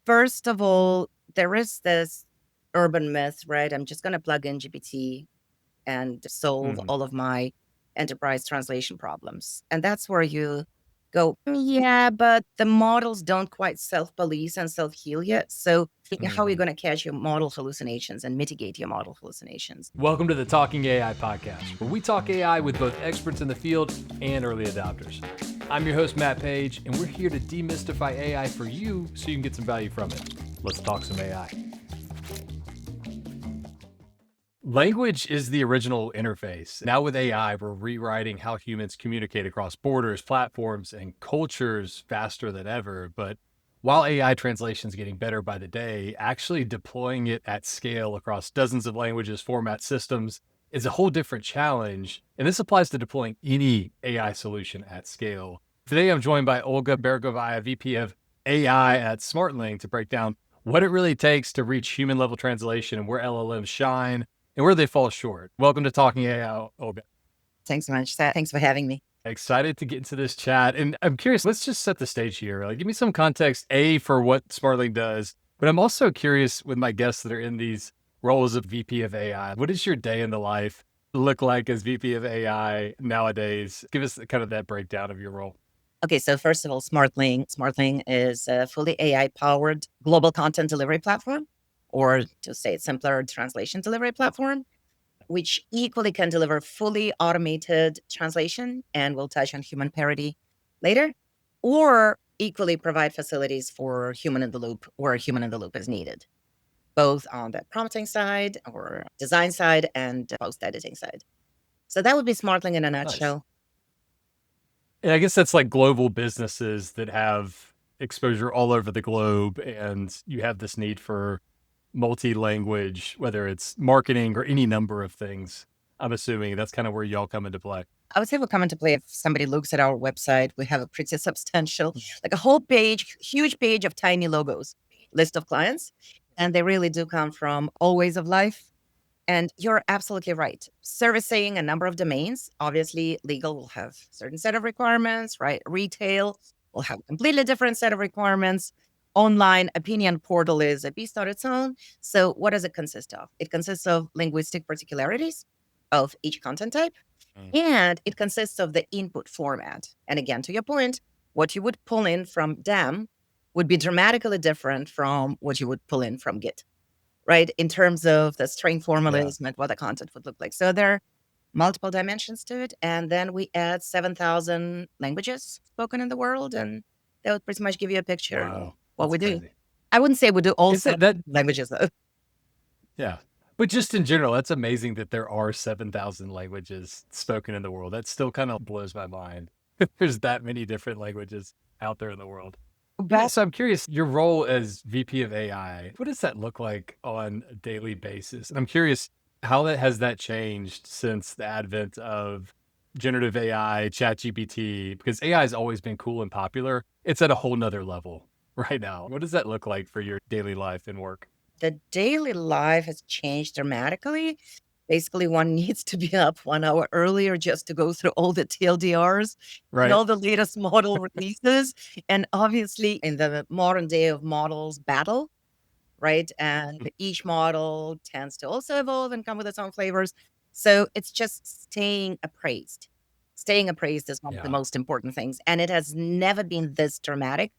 First of all, there is this urban myth, right? I'm just going to plug in GPT and solve Mhm. all of my enterprise translation problems. And that's where you go, yeah, but the models don't quite self police and self heal yet. So, how are you Mhm. going to catch your model hallucinations and mitigate your model hallucinations? Welcome to the Talking AI podcast, where we talk AI with both experts in the field and early adopters. I'm your host, Matt Page, and we're here to demystify AI for you so you can get some value from it. Let's talk some AI. Language is the original interface. Now, with AI, we're rewriting how humans communicate across borders, platforms, and cultures faster than ever. But while AI translation is getting better by the day, actually deploying it at scale across dozens of languages, formats, systems is a whole different challenge. And this applies to deploying any AI solution at scale. Today, I'm joined by Olga Beregovaya, VP of AI at Smartling, to break down what it really takes to reach human level translation and where LLMs shine and where they fall short. Welcome to Talking AI, Olga. Thanks so much. Thanks for having me. Excited to get into this chat. And I'm curious, let's just set the stage here. Like, give me some context, A, for what Smartling does. But I'm also curious with my guests that are in these roles of VP of AI. What does your day in the life look like as VP of AI nowadays? Give us kind of that breakdown of your role. Okay, so first of all, Smartling. Smartling is a fully AI powered global content delivery platform, or to say it simpler, translation delivery platform, which equally can deliver fully automated translation, and we'll touch on human parity later, or equally provide facilities for human in the loop where human in the loop is needed, both on the prompting side or design side and post editing side. So that would be Smartling in a Nice. nutshell. And I guess that's like global businesses that have exposure all over the globe, and you have this need for multi-language, whether it's marketing or any number of things. I'm assuming that's kind of where y'all come into play. I would say we come into play if somebody looks at our website. We have a pretty substantial, like a whole page, huge page of tiny logos, list of clients. And they really do come from all ways of life. And you're absolutely right. Servicing a number of domains. Obviously, legal will have certain set of requirements, right? Retail will have a completely different set of requirements. Online opinion portal is a beast on its own. So, what does it consist of? It consists of linguistic particularities of each content type, Mm. and it consists of the input format. And again, to your point, what you would pull in from DAM would be dramatically different from what you would pull in from Git, right? In terms of the string Yeah. formalism and what the content would look like. So there are multiple dimensions to it. And then we add 7,000 languages spoken in the world. And that would pretty much give you a picture of Wow. what That's we do. crazy. I wouldn't say we do all Is seven that that? languages, though. Yeah. But just in general, that's amazing that there are 7,000 languages spoken in the world. That still kind of blows my mind. There's that many different languages out there in the world. Yeah, But so I'm curious, your role as VP of AI, what does that look like on a daily basis? And I'm curious how that has that changed since the advent of generative AI, ChatGPT, because AI has always been cool and popular. It's at a whole nother level right now. What does that look like for your daily life and work? the daily life has changed dramatically. Basically, one needs to be up 1 hour earlier just to go through all the TLDRs and Right. all the latest model releases. And obviously, in the modern day of models battle, right? And each model tends to also evolve and come with its own flavors. So it's just staying appraised. Staying appraised is one of the Yeah. most important things. And it has never been this dramatic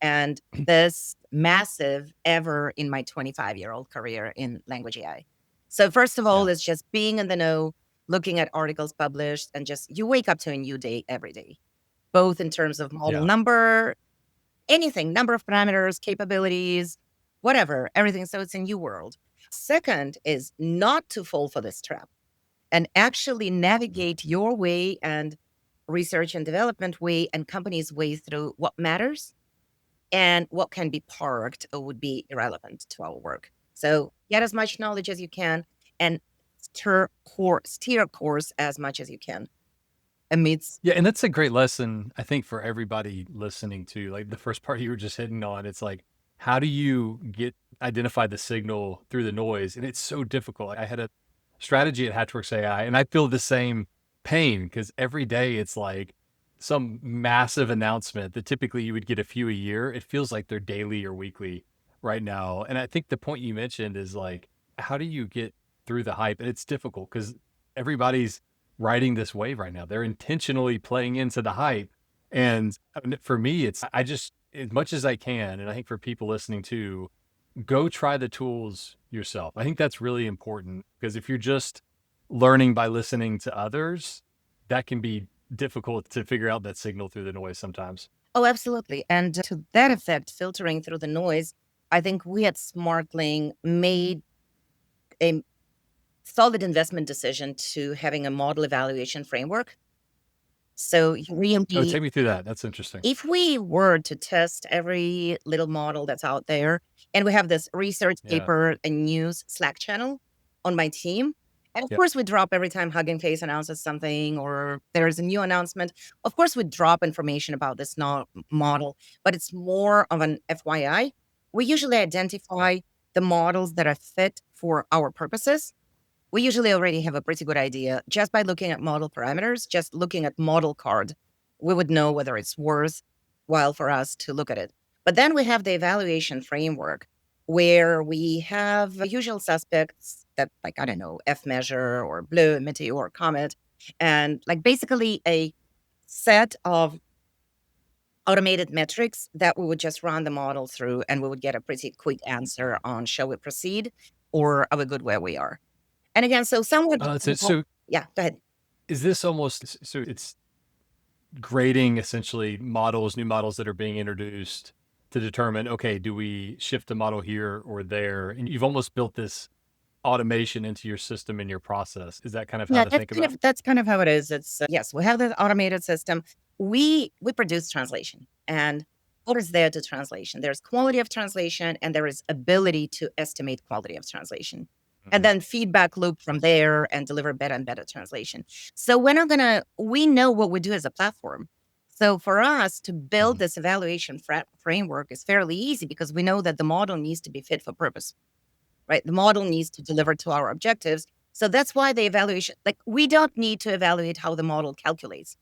and this massive ever in my 25-year-old career in language AI. So first of all, Yeah. it's just being in the know, looking at articles published, and just you wake up to a new day every day, both in terms of model Yeah. number, anything, number of parameters, capabilities, whatever, everything. So it's a new world. Second is not to fall for this trap and actually navigate your way and research and development way and companies' way through what matters and what can be parked or would be irrelevant to our work. So get as much knowledge as you can and steer course as much as you can amidst. Yeah, and that's a great lesson, I think, for everybody listening to like the first part you were just hitting on. It's like, how do you identify the signal through the noise? And it's so difficult. I had a strategy at Hatchworks AI, and I feel the same pain because every day it's like some massive announcement that typically you would get a few a year. It feels like they're daily or weekly right now. And I think the point you mentioned is like, how do you get through the hype? And it's difficult because everybody's riding this wave right now. They're intentionally playing into the hype. And for me, I just, as much as I can, and I think for people listening too, go try the tools yourself. I think that's really important because if you're just learning by listening to others, that can be difficult to figure out that signal through the noise sometimes. Oh, absolutely. And to that effect, filtering through the noise, I think we at Smartling made a solid investment decision to having a model evaluation framework. So you Oh, really, take me through that. That's interesting. if we were to test every little model that's out there, and we have this research Yeah. paper and news Slack channel on my team, and of Yep. course we drop every time Hugging Face announces something or there's a new announcement. Of course, we drop information about this model, but it's more of an FYI. We usually Yeah. identify the models that are fit for our purposes. We usually already have a pretty good idea just by looking at model parameters, just looking at model card. We would know whether it's worthwhile for us to look at it. But then we have the evaluation framework where we have usual suspects that, like, I don't know, F measure or blue, meteor, comet, and like basically a set of automated metrics that we would just run the model through and we would get a pretty quick answer on shall we proceed or are we good where we are? And again, so somewhat So, so yeah, go ahead. is this almost so it's grading essentially models, new models that are being introduced to determine, okay, do we shift a model here or there? And you've almost built this automation into your system and your process. Is that kind of how Yeah, to think about? that's kind of how it is. It's yes, we have the automated system. We produce translation, and what is there to translation? There's quality of translation, and there is ability to estimate quality of translation, and Mhm. then feedback loop from there and deliver better and better translation. So we're not gonna. We know what we do as a platform. So for us to build Mhm. this evaluation framework is fairly easy because we know that the model needs to be fit for purpose, right? The model needs to deliver to our objectives. So that's why the evaluation, like, we don't need to evaluate how the model calculates,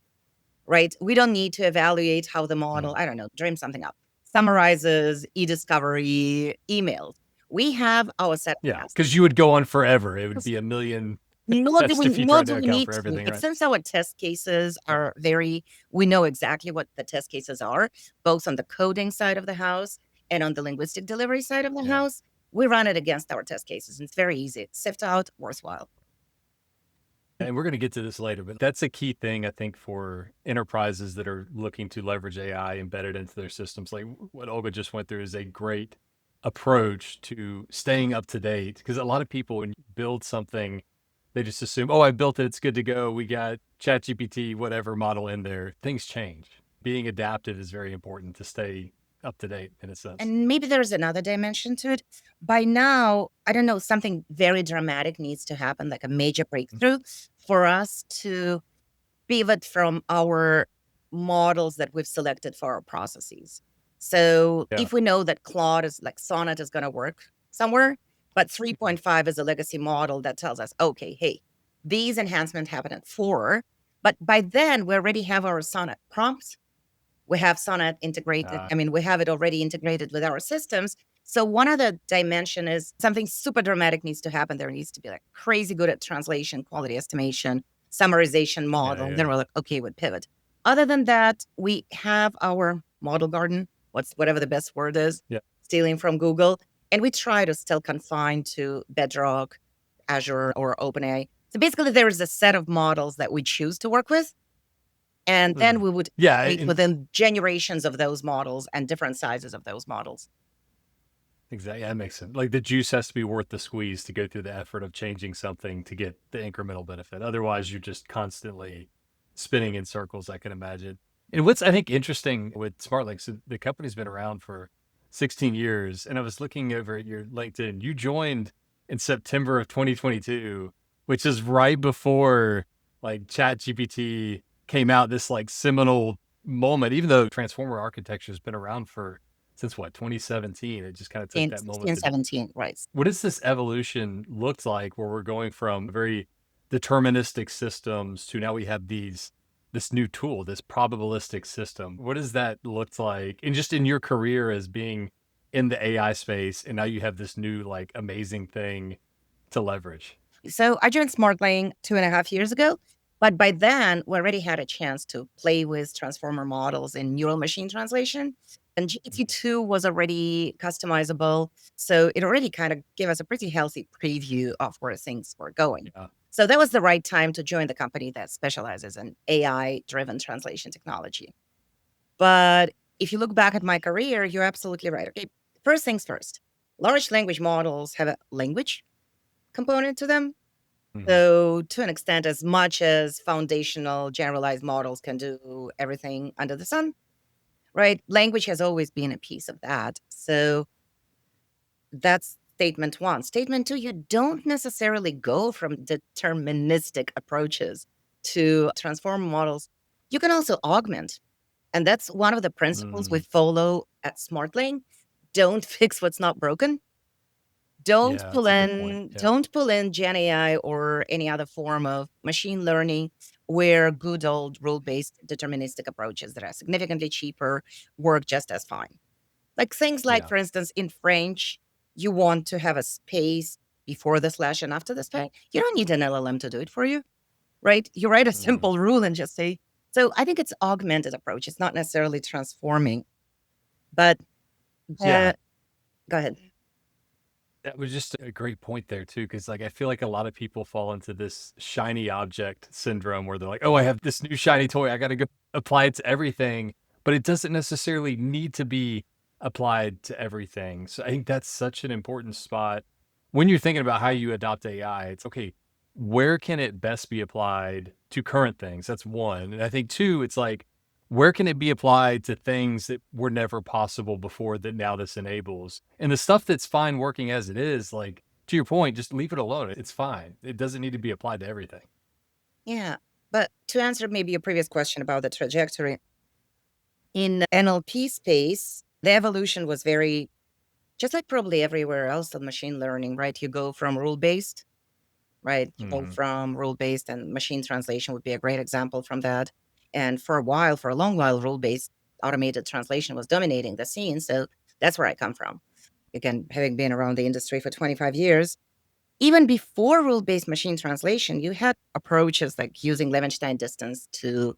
right? We don't need to evaluate how the model, Mhm. I don't know, dream something up, summarizes e-discovery emails. We have our set of Yeah, tasks. because you would go on forever. It would be a million tests if you Nor tried do to we account need for to. everything, Like, right? since our test cases Yeah. are very, we know exactly what the test cases are, both on the coding side of the house and on the linguistic delivery side of the Yeah. house. We run it against our test cases. It's very easy. Sift out, worthwhile. And we're going to get to this later, but that's a key thing, I think, for enterprises that are looking to leverage AI embedded into their systems. Like what Olga just went through is a great approach to staying up to date. Because a lot of people, when you build something, they just assume, oh, I built it, it's good to go. We got ChatGPT, whatever model in there. Things change. Being adaptive is very important to stay up to date in a sense. And maybe there's another dimension to it. By now, I don't know, something very dramatic needs to happen, like a major breakthrough for us to pivot from our models that we've selected for our processes. So Yeah. if we know that Claude is like Sonnet is going to work somewhere, but Mhm. 3.5 is a legacy model that tells us, okay, hey, these enhancements happen at 4. But by then, we already have our Sonnet prompts. We have Sonnet integrated. Uh, I mean, we have it already integrated with our systems. So one other dimension is something super dramatic needs to happen. There needs to be like crazy good at translation, quality estimation, summarization yeah. model. Yeah. Then we're like, okay, with pivot. Other than that, we have our model garden, whatever the best word is, Yeah. stealing from Google. And we try to still confine to Bedrock, Azure, or OpenAI. So basically, there is a set of models that we choose to work with. And then Mhm. we would Yeah. iterate And within generations of those models and different sizes of those models. exactly. That makes sense. Like the juice has to be worth the squeeze to go through the effort of changing something to get the incremental benefit. Otherwise, you're just constantly spinning in circles, I can imagine. And what's I think interesting with Smartling, so the company's been around for 16 years. And I was looking over at your LinkedIn. You joined in September of 2022, which is right before like ChatGPT came out, this like seminal moment, even though transformer architecture has been around for since what, 2017? It just kind of took In that 16 moment and to. 17, right. What does this evolution look like where we're going from very deterministic systems to now we have this new tool, this probabilistic system? What does that look like? And just in your career as being in the AI space, and now you have this new like amazing thing to leverage. So I joined Smartling 2.5 years ago, but by then we already had a chance to play with transformer models in neural machine translation. And Mhm. GPT-2 was already customizable. So it already kind of gave us a pretty healthy preview of where things were going. Yeah. So that was the right time to join the company that specializes in AI driven translation technology. But if you look back at my career, you're absolutely right. Okay, first things first, large language models have a language component to them. Mhm. So, to an extent, as much as foundational generalized models can do everything under the sun, right? Language has always been a piece of that. So, that's statement one. Statement two, you don't necessarily go from deterministic approaches to transform models. You can also augment. And that's one of the principles we Mm. follow at Smartling. Don't fix what's not broken. Yeah, that's a good point. Yeah. Don't pull in Gen AI or any other form of machine learning where good old rule-based deterministic approaches that are significantly cheaper work just as fine. Like things like, Yeah. for instance, in French, you want to have a space before the slash and after the slash. You don't need an LLM to do it for you, right? You write a Mhm. simple rule and just say, so I think it's augmented approach. It's not necessarily transforming, but Yeah. go ahead. That was just a great point there too, because like I feel like a lot of people fall into this shiny object syndrome where they're like, "Oh, I have this new shiny toy. I got to go apply it to everything," but it doesn't necessarily need to be applied to everything. So I think that's such an important spot when you're thinking about how you adopt AI. It's okay, where can it best be applied to current things? That's one, and I think two, it's like where can it be applied to things that were never possible before that now this enables? And the stuff that's fine working as it is, like to your point, just leave it alone. It's fine. It doesn't need to be applied to everything. Yeah. But to answer maybe your previous question about the trajectory, in the NLP space, the evolution was very, just like probably everywhere else in machine learning, right? You go from rule based, right? You go Hmm. from rule based, and machine translation would be a great example from that. And for a while, for a long while, rule based automated translation was dominating the scene. So that's where I come from. Again, having been around the industry for 25 years, even before rule based machine translation, you had approaches like using Levenstein distance to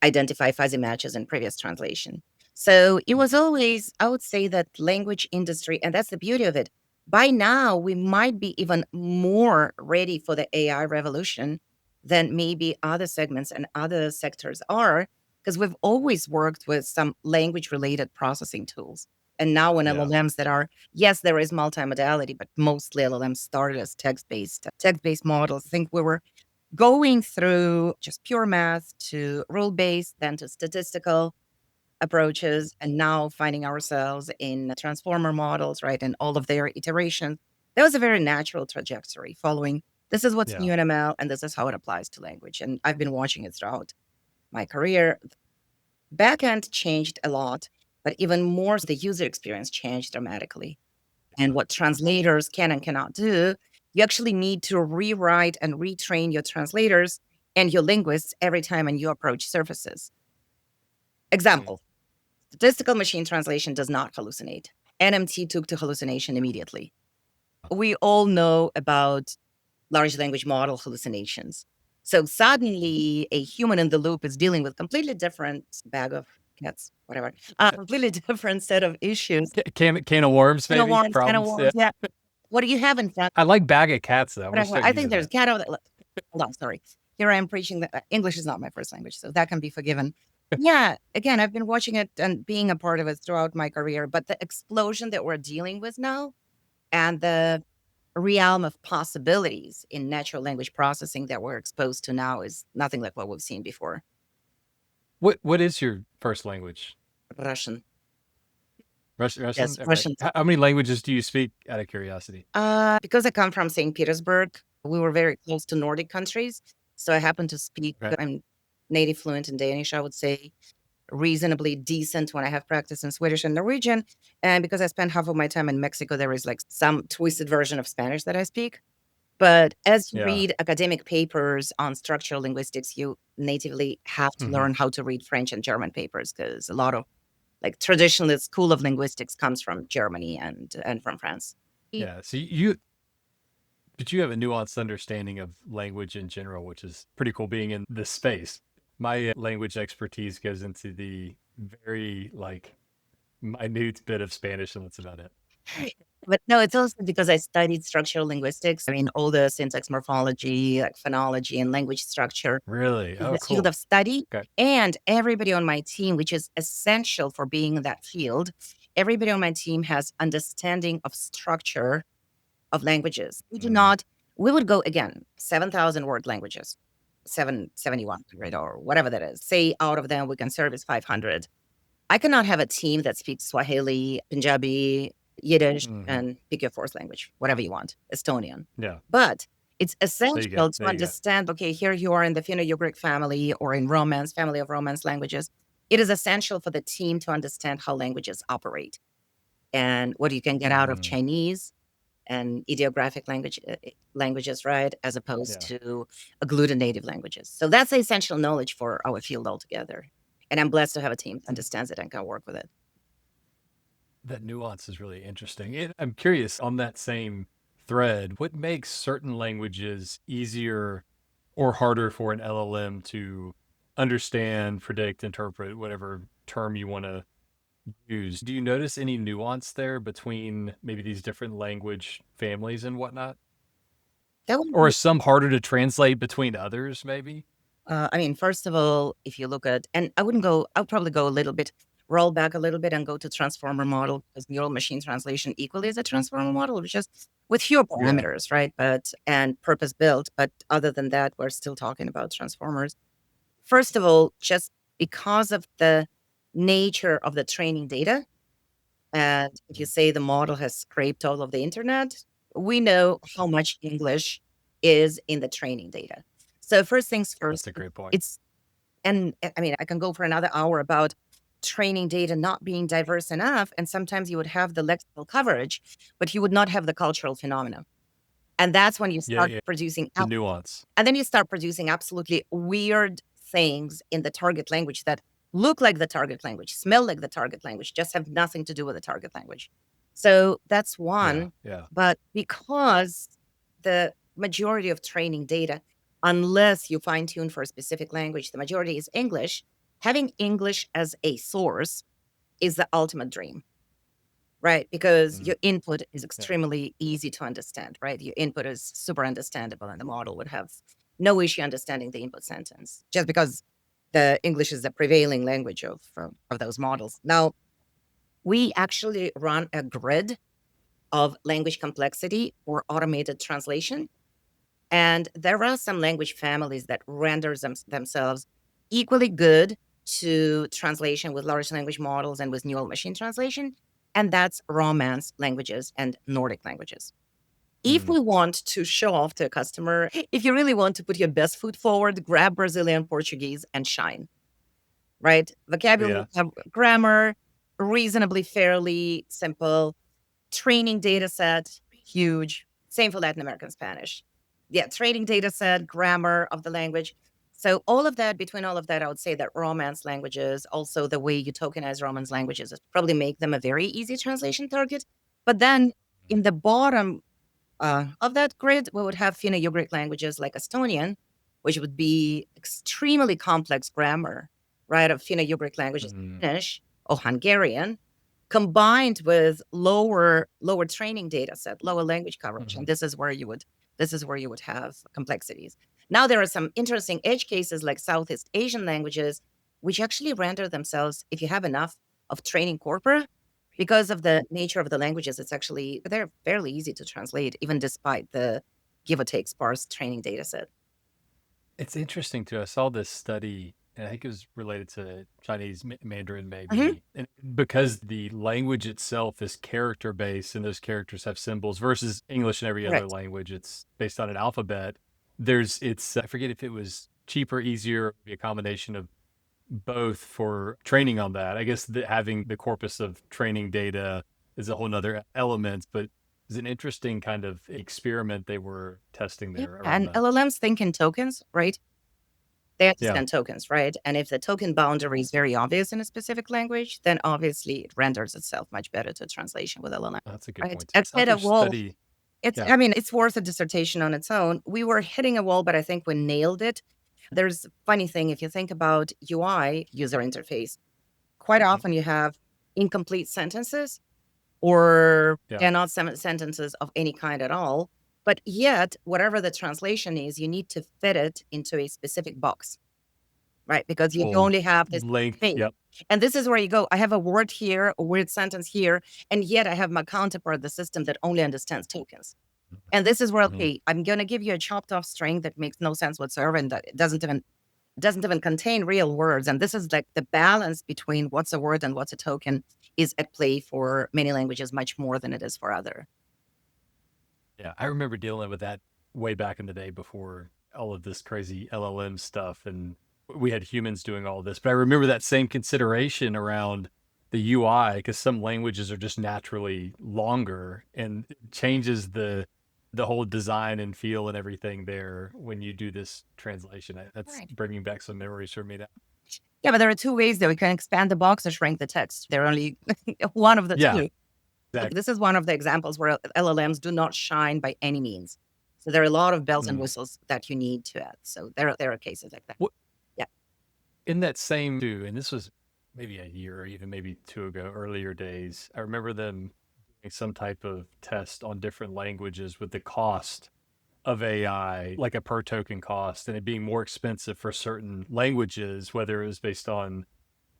identify fuzzy matches in previous translation. So it was always, I would say that language industry, and that's the beauty of it. By now, we might be even more ready for the AI revolution than maybe other segments and other sectors are, because we've always worked with some language related processing tools. And now in Yeah. LLMs that are, yes, there is multimodality, but mostly LLMs started as text-based models. I think we were going through just pure math to rule based, then to statistical approaches, and now finding ourselves in transformer models, right? And all of their iterations. That was a very natural trajectory following this is what's Yeah. new in ML, and this is how it applies to language. And I've been watching it throughout my career. Backend changed a lot, but even more, the user experience changed dramatically. And what translators can and cannot do, you actually need to rewrite and retrain your translators and your linguists every time a new approach surfaces. Mm. Example, statistical machine translation does not hallucinate. NMT took to hallucination immediately. We all know about large language model hallucinations. So suddenly, a human in the loop is dealing with completely different bag of cats, whatever, a completely different set of issues. Can of worms, maybe Can of problems. Yeah. worms, yeah. What do you have in front? I like bag of cats though. I'm gonna Whatever. start I think using there's that. cat over there. Hold on, sorry. Here I am preaching that English is not my first language, so that can be forgiven. Yeah, again, I've been watching it and being a part of it throughout my career, but the explosion that we're dealing with now and the realm of possibilities in natural language processing that we're exposed to now is nothing like what we've seen before. What is your first language? Russian. Russian. Yes, Okay. Russian. How many languages do you speak? Out of curiosity. Because I come from St. Petersburg, we were very close to Nordic countries. So I happen to speak, Okay. I'm native fluent in Danish, I would say reasonably decent when I have practice in Swedish and Norwegian. And because I spent half of my time in Mexico, there is like some twisted version of Spanish that I speak. But as you Yeah. read academic papers on structural linguistics, you natively have to Hmm. learn how to read French and German papers because a lot of Like traditionally, the school of linguistics comes from Germany and from France. Yeah. So but you have a nuanced understanding of language in general, which is pretty cool being in this space. My language expertise goes into the very like minute bit of Spanish, and that's about it. But no, it's also because I studied structural linguistics. I mean, all the syntax morphology, like phonology and language structure Really? is Oh, the field cool. of study. Okay. And everybody on my team, which is essential for being in that field, everybody on my team has understanding of structure of languages. We do Mm, not, we would go again, 7,000 word languages, 7,100 or whatever that is. Say out of them, we can service 500. I cannot have a team that speaks Swahili, Punjabi, Yiddish, hmm. and pick your fourth language, whatever you want, Estonian. Yeah. But it's There you go. essential to There you go. understand, okay, here you are in the Finno-Ugric family or in Romance, family of Romance languages. It is essential for the team to understand how languages operate and what you can get out of Hmm. Chinese and ideographic languages, right, as opposed Yeah. to agglutinative languages. So that's the essential knowledge for our field altogether. And I'm blessed to have a team that understands it and can work with it. That nuance is really interesting. I'm curious on that same thread, what makes certain languages easier or harder for an LLM to understand, predict, interpret, whatever term you want to use? Do you notice any nuance there between maybe these different language families and whatnot? That would Or be, is some harder to translate between others, maybe? I mean, first of all, if you look at, and I wouldn't go, I'll probably go a little bit, roll back a little bit and go to transformer model because neural machine translation equally is a transformer model, which is with fewer Yeah. parameters, right? But, and purpose built. But other than that, we're still talking about transformers. First of all, just because of the nature of the training data, and if you Mm, say the model has scraped all of the internet, we know how much English is in the training data. So first things that's first, a great point. it's, and I mean, I can go for another hour about training data not being diverse enough. And sometimes you would have the lexical coverage, but you would not have the cultural phenomena. And that's when you Yeah, start yeah. producing The nuance. and then you start producing absolutely weird things in the target language that look like the target language, smell like the target language, just have nothing to do with the target language. So that's Yeah, one. yeah. But because the majority of training data, unless you fine tune for a specific language, the majority is English, having English as a source is the ultimate dream, right? Because Mm, your input is yeah. extremely easy to understand, right? Your input is super understandable, and the model would have no issue understanding the input sentence just because the English is the prevailing language of those models. Now, we actually run a grid of language complexity or automated translation. And there are some language families that render themselves equally good to translation with large language models and with neural machine translation. And that's Romance languages and Nordic languages. If Mm, we want to show off to a customer, if you really want to put your best foot forward, grab Brazilian Portuguese and shine, right? Vocabulary, yeah. grammar, reasonably fairly simple, training data set, huge. Same for Latin American Spanish. Yeah, training data set, grammar of the language. So all of that, between all of that, I would say that Romance languages, also the way you tokenize Romance languages, is probably make them a very easy translation target. But then in the bottom of that grid, we would have Finno-Ugric languages like Estonian, which would be extremely complex grammar, right, of Finno-Ugric languages, Mm, Finnish or Hungarian, combined with lower training data set, lower language coverage, mhm. and this is where you would have complexities. Now there are some interesting edge cases like Southeast Asian languages, which actually render themselves, if you have enough of training corpora, because of the nature of the languages, it's actually they're fairly easy to translate, even despite the give or take sparse training data set. It's interesting too. I saw this study, and I think it was related to Chinese Mandarin, Mhm. maybe, and because the language itself is character based, and those characters have symbols versus English and every other Correct. language, it's based on an alphabet. It's I forget if it was cheaper, easier, maybe a combination of both for training on that. I guess having the corpus of training data is a whole nother element, but it's an interesting kind of experiment they were testing Yeah, there around and that. LLMs think in tokens, right? They Yeah. understand tokens, right? And if the token boundary is very obvious in a specific language, then obviously it renders itself much better to translation with LLM, That's a good right? point too. At It's another a wall, study. it's, Yeah. I mean, it's worth a dissertation on its own. We were hitting a wall, but I think we nailed it. There's a funny thing, if you think about UI, user interface, quite Mhm. often you have incomplete sentences or Yeah. cannot sentences of any kind at all. But yet, whatever the translation is, you need to fit it into a specific box, right? Because you Full only have this length. thing. Yep. And this is where you go. I have a word here, a weird sentence here, and yet I have my counterpart, the system that only understands tokens. And this is where, Mhm. okay, I'm gonna give you a chopped off string that makes no sense whatsoever, and that it doesn't even contain real words. And this is like the balance between what's a word and what's a token is at play for many languages much more than it is for other. Yeah. I remember dealing with that way back in the day before all of this crazy LLM stuff. And we had humans doing all this. But I remember that same consideration around the UI because some languages are just naturally longer and it changes the whole design and feel and everything there when you do this translation. That's Right. bringing back some memories for me now. Yeah, but there are two ways that we can expand the box or shrink the text. They're only one of the Yeah, two. Look, exactly. this is one of the examples where LLMs do not shine by any means. So there are a lot of bells and Mm. whistles that you need to add. So there are cases like that. What Yeah. in that same too, and this was maybe a year or even maybe two ago, earlier days. I remember them doing some type of test on different languages with the cost of AI, like a per token cost, and it being more expensive for certain languages, whether it was based on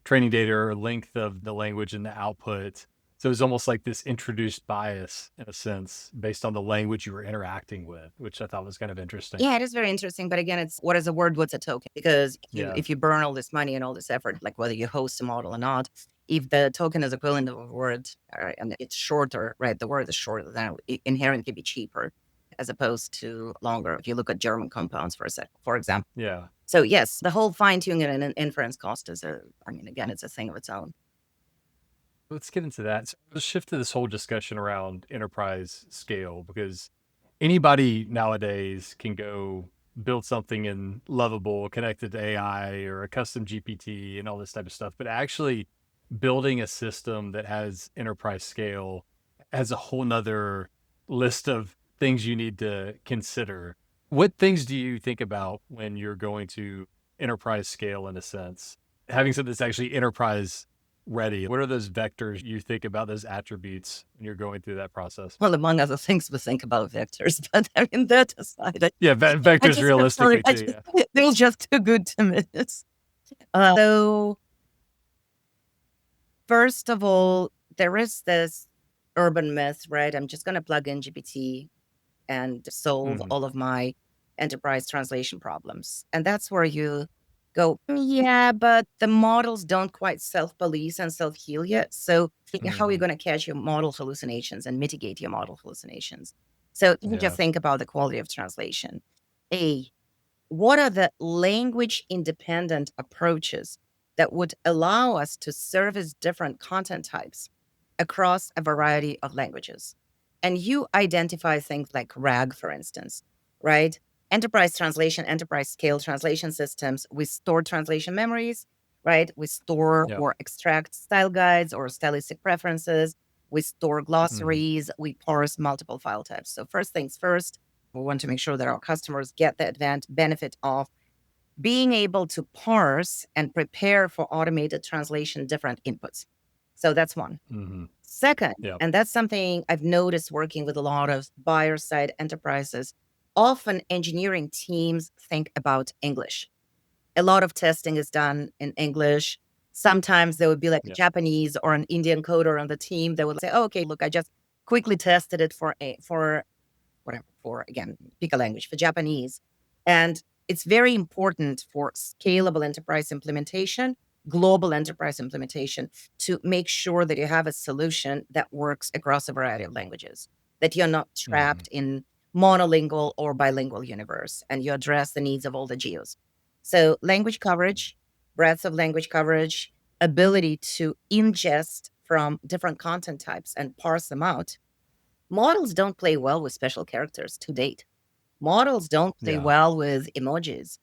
training data or length of the language and the output. So it was almost like this introduced bias in a sense based on the language you were interacting with, which I thought was kind of interesting. Yeah, it is very interesting. But again, it's what is a word? What's a token? Because Yeah. if you burn all this money and all this effort, like whether you host a model or not, if the token is equivalent of a word, and it's shorter, right? The word is shorter, then it inherently be cheaper as opposed to longer. If you look at German compounds for example. Yeah. So yes, the whole fine tuning and inference cost is I mean, again, it's a thing of its own. Let's get into that. So let's shift to this whole discussion around enterprise scale because anybody nowadays can go build something in Lovable connected to AI or a custom GPT and all this type of stuff. But actually building a system that has enterprise scale has a whole nother list of things you need to consider. What things do you think about when you're going to enterprise scale in a sense? Having something that's actually enterprise ready. What are those vectors you think about, those attributes when you're going through that process? Well, among other things, we think about vectors, but I mean, that aside, Yeah, I vectors just, I'm sorry, realistically too. Yeah. they're just too good to miss. So first of all, there is this urban myth, right? I'm just going to plug in GPT and solve Hmm. all of my enterprise translation problems. And that's where you go, yeah, but the models don't quite self police and self heal yet. So, how are you Hmm. going to catch your model hallucinations and mitigate your model hallucinations? So, you just Yeah. think about the quality of translation. A, what are the language independent approaches that would allow us to service different content types across a variety of languages? And you identify things like RAG, for instance, right? Enterprise translation, enterprise scale translation systems. We store translation memories, right? We store Yeah. or extract style guides or stylistic preferences. We store Hmm. glossaries. We parse multiple file types. So, first things first, we want to make sure that our customers get the benefit of being able to parse and prepare for automated translation different inputs. So that's one. Hmm. Second, Yeah. and that's something I've noticed working with a lot of buyer side enterprises, often engineering teams think about English. A lot of testing is done in English. Sometimes there would be like a Yeah. Japanese or an Indian coder on the team that would say, oh, okay, look, I just quickly tested it for whatever, for again, pick a language, for Japanese. And it's very important for scalable enterprise implementation, global enterprise implementation, to make sure that you have a solution that works across a variety of languages, that you're not Hmm. trapped in monolingual or bilingual universe and you address the needs of all the geos. So language coverage, breadth of language coverage, ability to ingest from different content types and parse them out. Models don't play well with special characters to date. Models don't play Yeah. well with emojis.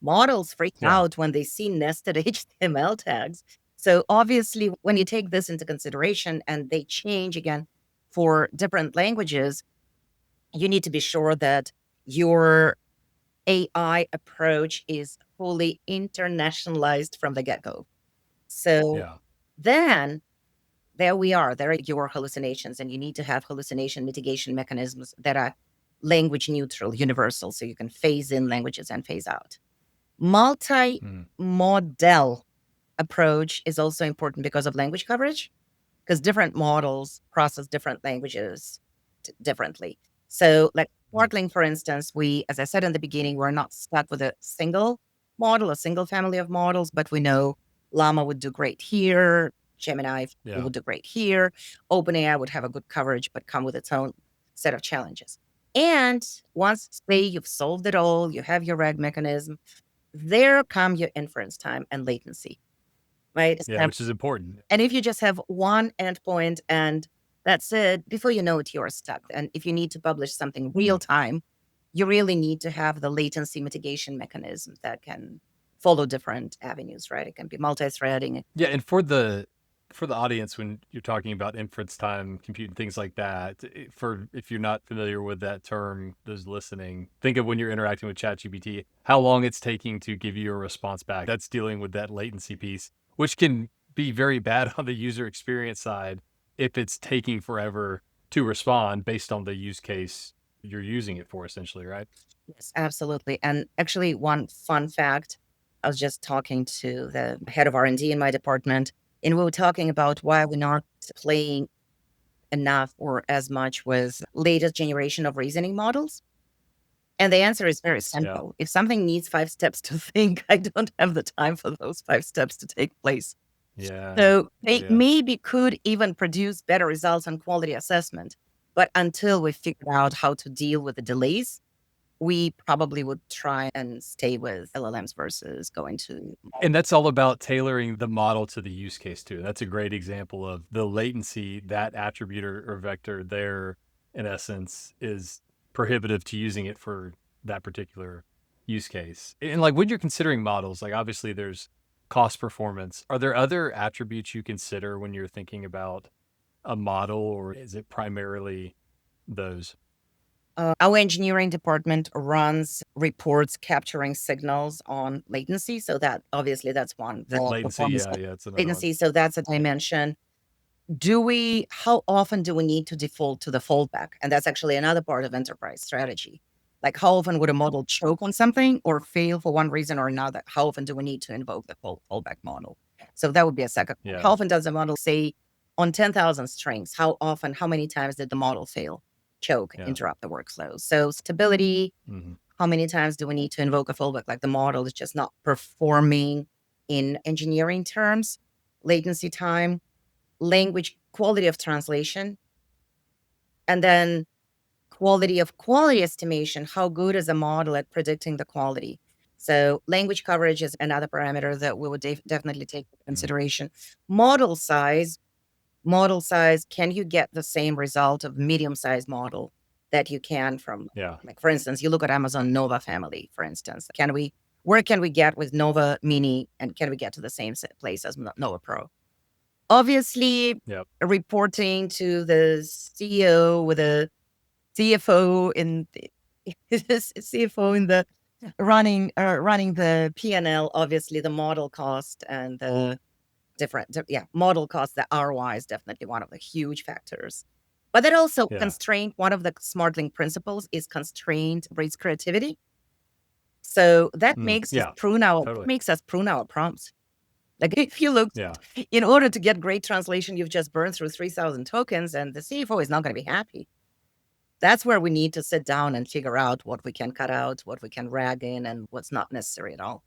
Models freak Yeah. out when they see nested HTML tags. So obviously, when you take this into consideration and they change again for different languages, you need to be sure that your AI approach is fully internationalized from the get-go. So Yeah. then there we are. There are your hallucinations, and you need to have hallucination mitigation mechanisms that are language neutral, universal, so you can phase in languages and phase out. Mm. Multimodal approach is also important because of language coverage, because different models process different languages differently. So, like Mm. Smartling, for instance, we, as I said in the beginning, we're not stuck with a single model, a single family of models, but we know Llama would do great here, Gemini Yeah. would do great here, OpenAI would have a good coverage, but come with its own set of challenges. And once, say, you've solved it all, you have your RAG mechanism, there come your inference time and latency, right? Yeah. Which is important. And if you just have one endpoint and that's it, before you know it, you're stuck. And if you need to publish something real Mm. time, you really need to have the latency mitigation mechanism that can follow different avenues, right? It can be multi-threading. Yeah, and for the audience, when you're talking about inference time, compute, and things like that, for if you're not familiar with that term, those listening, think of when you're interacting with ChatGPT, how long it's taking to give you a response back. That's dealing with that latency piece, which can be very bad on the user experience side if it's taking forever to respond based on the use case you're using it for, essentially, right? Yes, absolutely. And actually, one fun fact, I was just talking to the head of R&D in my department, and we were talking about why we're not playing enough or as much with latest generation of reasoning models. And the answer is very Yeah. simple. If something needs 5 steps to think, I don't have the time for those 5 steps to take place. Yeah. So they Yeah. maybe could even produce better results on quality assessment, but until we figure out how to deal with the delays, we probably would try and stay with LLMs versus going to And that's all about tailoring the model to the use case too. That's a great example of the latency, that attribute or vector there, in essence, is prohibitive to using it for that particular use case. And like when you're considering models, like obviously there's cost performance. Are there other attributes you consider when you're thinking about a model, or is it primarily those? our engineering department runs reports capturing signals on latency. So that obviously that's one, the Latency, performance yeah, yeah, it's another one. latency. So that's a dimension. How often do we need to default to the fallback? And that's actually another part of enterprise strategy. Like how often would a model choke on something or fail for one reason or another? How often do we need to invoke the fallback model? So that would be a second. Yeah. How often does the model say on 10,000 strings? How often, how many times did the model fail, choke, Yeah. interrupt the workflow? So stability, Hmm. how many times do we need to invoke a fallback? Like the model is just not performing in engineering terms, latency time, language quality of translation, and then quality estimation. How good is a model at predicting the quality? So language coverage is another parameter that we would definitely take into Hmm. consideration. Model size, can you get the same result of medium-sized model that you can from, Yeah. like, for instance, you look at Amazon Nova family, for instance. Where can we get with Nova Mini, and can we get to the same place as Nova Pro? Obviously, Yep. reporting to the CEO with a CFO in the CFO in the running the P&L, obviously the model cost and the model cost, the ROI is definitely one of the huge factors. But that also Yeah. constraint, one of the Smartling principles is constraint breeds creativity. So that Mm. Yeah. Totally. makes us prune our prompts. Like if you look, Yeah. in order to get great translation, you've just burned through 3,000 tokens and the CFO is not going to be happy. That's where we need to sit down and figure out what we can cut out, what we can rag in, and what's not necessary at all.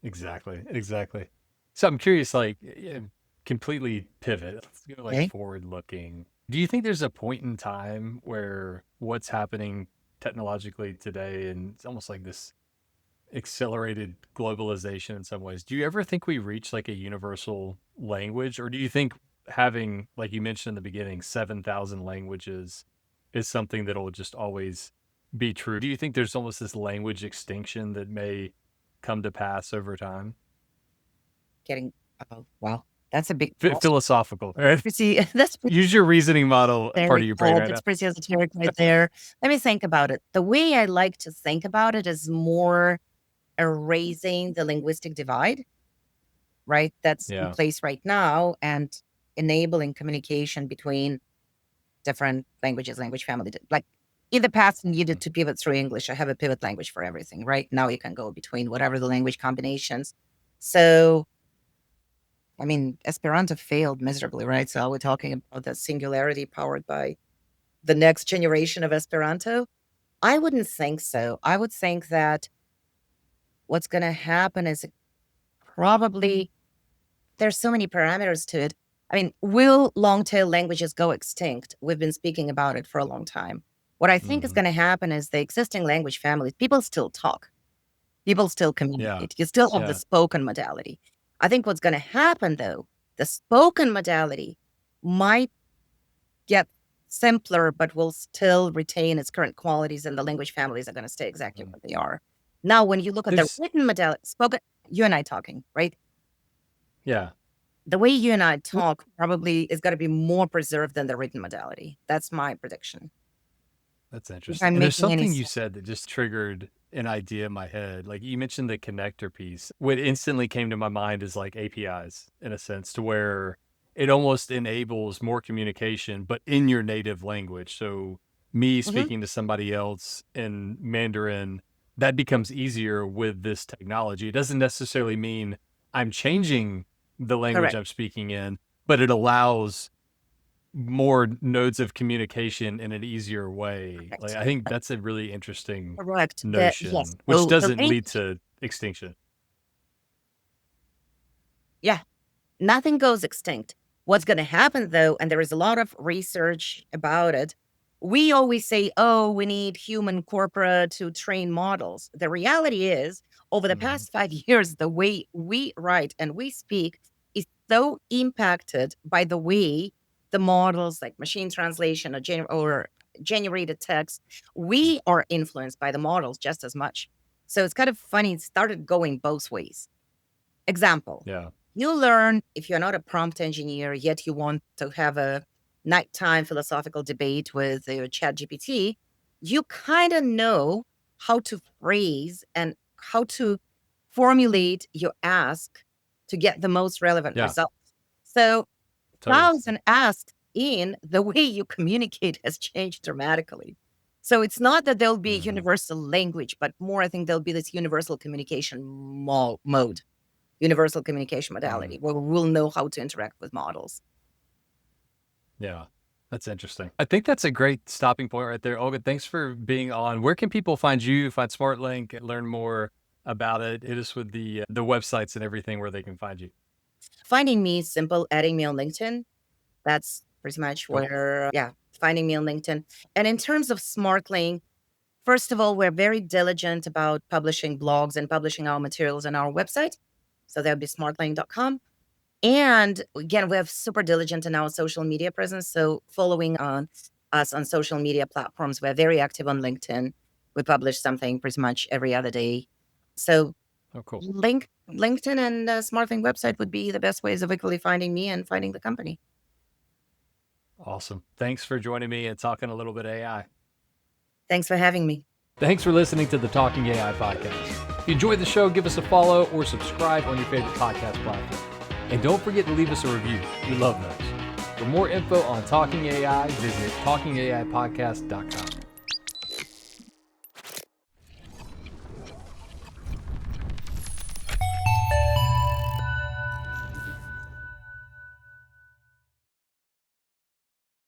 Exactly, exactly. So I'm curious, like, completely pivot. Let's go like Okay. forward looking. Do you think there's a point in time where what's happening technologically today, and it's almost like this accelerated globalization in some ways? Do you ever think we reach like a universal language, or do you think having, like you mentioned in the beginning, 7,000 languages is something that'll just always be true? Do you think there's almost this language extinction that may come to pass over time? Getting oh, wow, that's a big question. Philosophical, right? Pretty that's pretty Use your reasoning model part of very your brain cold. right It's now. pretty esoteric right there. Let me think about it. The way I like to think about it is more erasing the linguistic divide, right? That's in Yeah. place right now and enabling communication between different languages, language family. Like in the past, you needed to pivot through English. I have a pivot language for everything, right? Now you can go between whatever the language combinations. So, I mean, Esperanto failed miserably, right? So we're talking about that singularity powered by the next generation of Esperanto. I wouldn't think so. I would think that what's going to happen is probably there's so many parameters to it. I mean, will long tail languages go extinct? We've been speaking about it for a long time. What I think is Hmm. going to happen is the existing language families, people still talk, people still Yeah. communicate. You still have the Yeah. spoken modality. I think what's going to happen though, the spoken modality might get simpler, but will still retain its current qualities, and the language families are going to stay exactly Mm. what they are. Now, when you look at the There's, written modality, spoken, you and I talking, right? yeah. The way you and I talk probably is gonna be more preserved than the written modality. That's my prediction. That's If interesting. I'm And there's making any something you sense. said that just triggered an idea in my head. Like you mentioned the connector piece. What instantly came to my mind is like APIs in a sense to where it almost enables more communication, but in your native language. So me Mhm, speaking to somebody else in Mandarin, that becomes easier with this technology. It doesn't necessarily mean I'm changing the language correct, I'm speaking in, but it allows more nodes of communication in an easier way. Like, correct, I think that's a really interesting correct. That yes. notion, which So the doesn't link lead to extinction. yeah. Nothing goes extinct. What's going to happen though, and there is a lot of research about it, we always say, oh, we need human corpora to train models. The reality is, over the Mhm. past 5 years, the way we write and we speak is so impacted by the way the models like machine translation or generated text, Mm. we are influenced by the models just as much. So it's kind of funny. It started going both ways. Example, Yeah, you learn if you're not a prompt engineer, yet you want to have a nighttime philosophical debate with chat GPT, you kind of know how to phrase and how to formulate your ask to get the most relevant yeah, results. So, totally. thousand asked in, the way you communicate has changed dramatically. So it's not that there'll be a Mhm. universal language, but more, I think there'll be this universal communication mode, universal communication Mm. modality, where we'll know how to interact with models. Yeah, that's interesting. I think that's a great stopping point right there. Olga, thanks for being on. Where can people find you, find SmartLink, learn more about it? Hit us with the websites and everything where they can find you. Finding me is simple, adding me on LinkedIn. That's pretty much Cool. where, yeah, finding me on LinkedIn. And in terms of Smartling, first of all, we're very diligent about publishing blogs and publishing our materials on our website. So that would be smartling.com. And again, we have super diligent in our social media presence. So following on us on social media platforms, we're very active on LinkedIn. We publish something pretty much every other day. So Oh, cool. LinkedIn and SmartThing website would be the best ways of equally finding me and finding the company. Awesome. Thanks for joining me and talking a little bit AI. Thanks for having me. Thanks for listening to the Talking AI podcast. If you enjoyed the show, give us a follow or subscribe on your favorite podcast platform. And don't forget to leave us a review. We love those. For more info on Talking AI, visit talkingaipodcast.com.